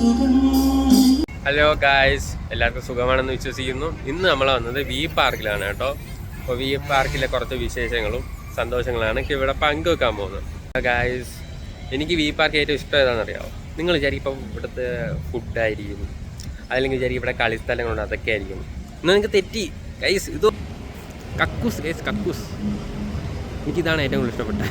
Hello guys, എല്ലാവർക്കും സുഖമാണെന്ന് വിശ്വസിക്കുന്നു. ഇന്ന് നമ്മൾ വന്നത് വി പാർക്കിലാണ് കേട്ടോ. അപ്പോൾ വി പാർക്കിലെ കുറച്ച് വിശേഷങ്ങളും സന്തോഷങ്ങളാണ് ഇവിടെ പങ്കുവെക്കാൻ പോകുന്നത്. ഗായ്സ്, എനിക്ക് വി പാർക്ക് ഏറ്റവും ഇഷ്ടം ഏതാണെന്നറിയാമോ? നിങ്ങൾ വിചാരിക്കും ഇപ്പം ഇവിടുത്തെ ഫുഡായിരിക്കും, അല്ലെങ്കിൽ വിചാരിക്കും ഇവിടെ കളിസ്ഥലങ്ങളുണ്ട്, അതൊക്കെ ആയിരിക്കും. എന്നാൽ നിങ്ങൾക്ക് തെറ്റി ഗൈസ്. ഇത് കക്കൂസ് ഗൈസ്, കക്കൂസ്. എനിക്കിതാണ് ഏറ്റവും കൂടുതൽ ഇഷ്ടപ്പെട്ടത്.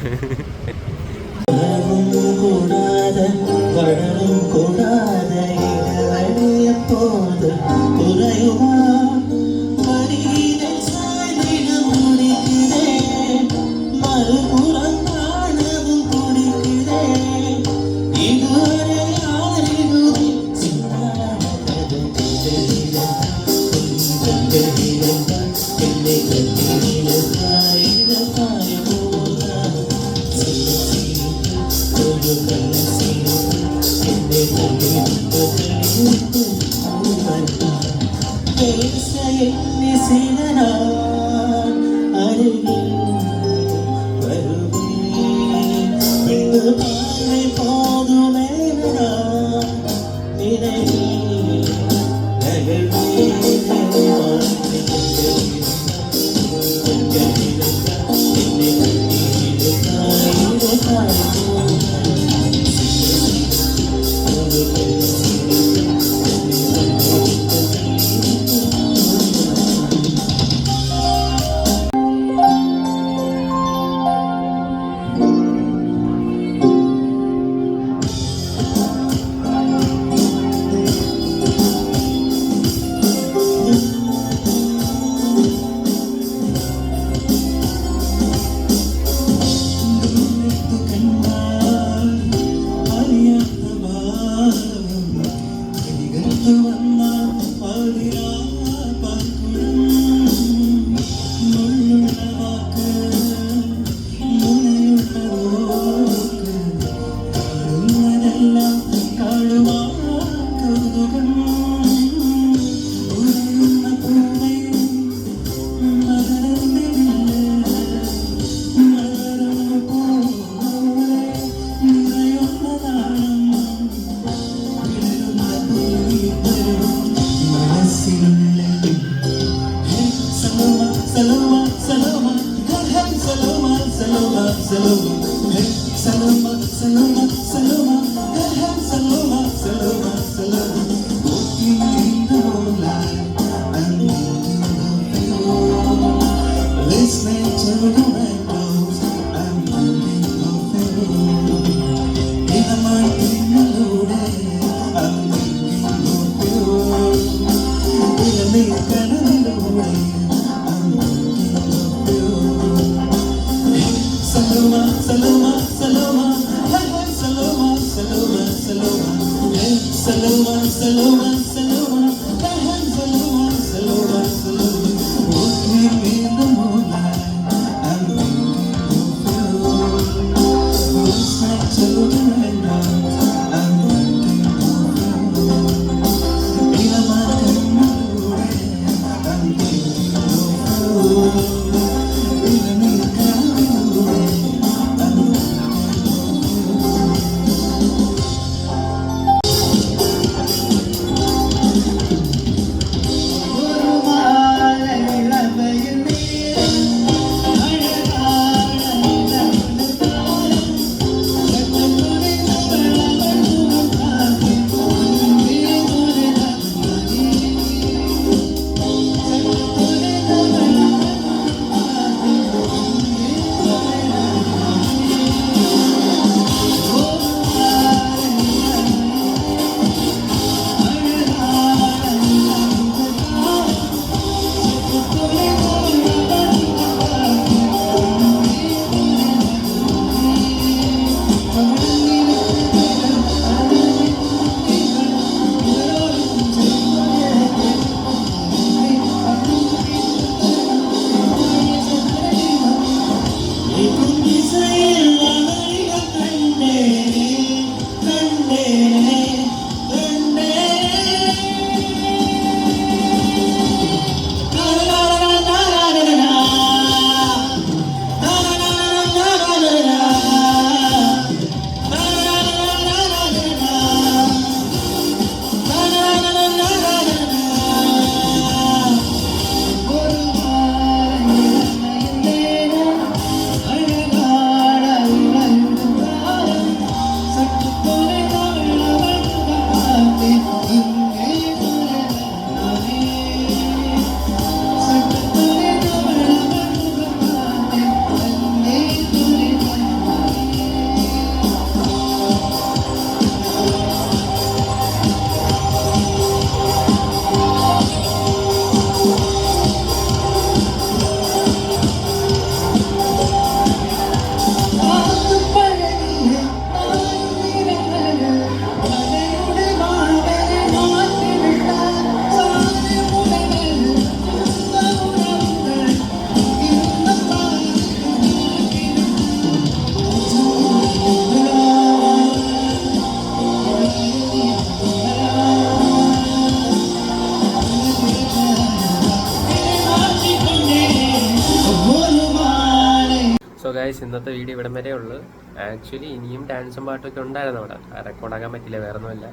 ഗായ്സ് ഇന്നത്തെ വീഡിയോ ഇവിടം വരെ ഉള്ളു. ആക്ച്വലി ഇനിയും ഡാൻസും പാട്ടൊക്കെ ഉണ്ടായിരുന്നു അവിടെ, റെക്കോർഡാക്കാൻ പറ്റില്ല, വേറെ ഒന്നുമില്ല.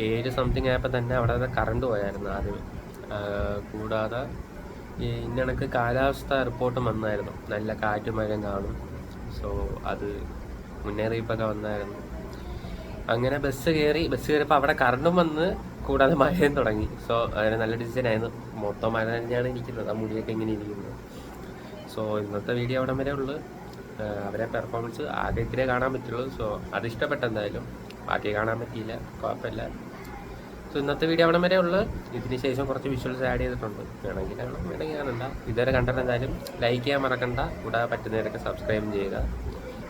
7 സംതിങ് ആയപ്പോൾ തന്നെ അവിടെ കറണ്ട് പോയായിരുന്നു ആദ്യം. കൂടാതെ ഇന്നണക്ക് കാലാവസ്ഥ റിപ്പോർട്ടും വന്നായിരുന്നു, നല്ല കാറ്റും മഴയും കാണും. സോ അത് മുന്നറിയിപ്പൊക്കെ വന്നായിരുന്നു. അങ്ങനെ ബസ് കയറിയപ്പോൾ അവിടെ കറണ്ടും വന്ന്, കൂടാതെ മഴയും തുടങ്ങി. സോ അങ്ങനെ നല്ല ഡിസിഷനായിരുന്നു. മൊത്തം മഴ തന്നെയാണ് ഇരിക്കുന്നത്, ആ മുടിയൊക്കെ ഇങ്ങനെ ഇരിക്കുന്നത്. സോ ഇന്നത്തെ വീഡിയോ അവിടെ വരെ ഉള്ളു. അവരെ പെർഫോമൻസ് ആകെ ഇത്തിരി കാണാൻ പറ്റുള്ളൂ. സോ അത് ഇഷ്ടപ്പെട്ട എന്തായാലും, ബാക്കി കാണാൻ പറ്റിയില്ല, കുഴപ്പമില്ല. സോ ഇന്നത്തെ വീഡിയോ അവിടെ വരെ ഉള്ളു. ഇതിന് ശേഷം കുറച്ച് വിഷ്വൽസ് ആഡ് ചെയ്തിട്ടുണ്ട്, വേണമെങ്കിൽ കാണാം, വേണമെങ്കിൽ കാണണ്ട. ഇതുവരെ കണ്ടിട്ട് എന്തായാലും ലൈക്ക് ചെയ്യാൻ മറക്കണ്ട. കൂടാതെ പറ്റുന്നവരൊക്കെ സബ്സ്ക്രൈബ് ചെയ്യുക.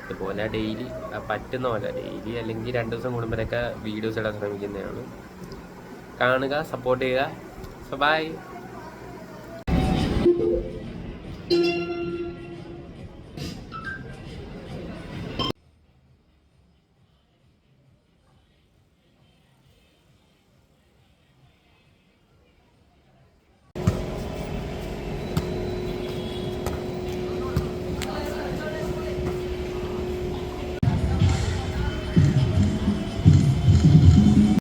ഇതുപോലെ ഡെയിലി പറ്റുന്ന പോലെ ഡെയിലി അല്ലെങ്കിൽ 2 ദിവസം കൂടുമ്പോഴൊക്കെ വീഡിയോസ് ഇടാൻ ശ്രമിക്കുന്നതാണ്. കാണുക, സപ്പോർട്ട് ചെയ്യുക. So by.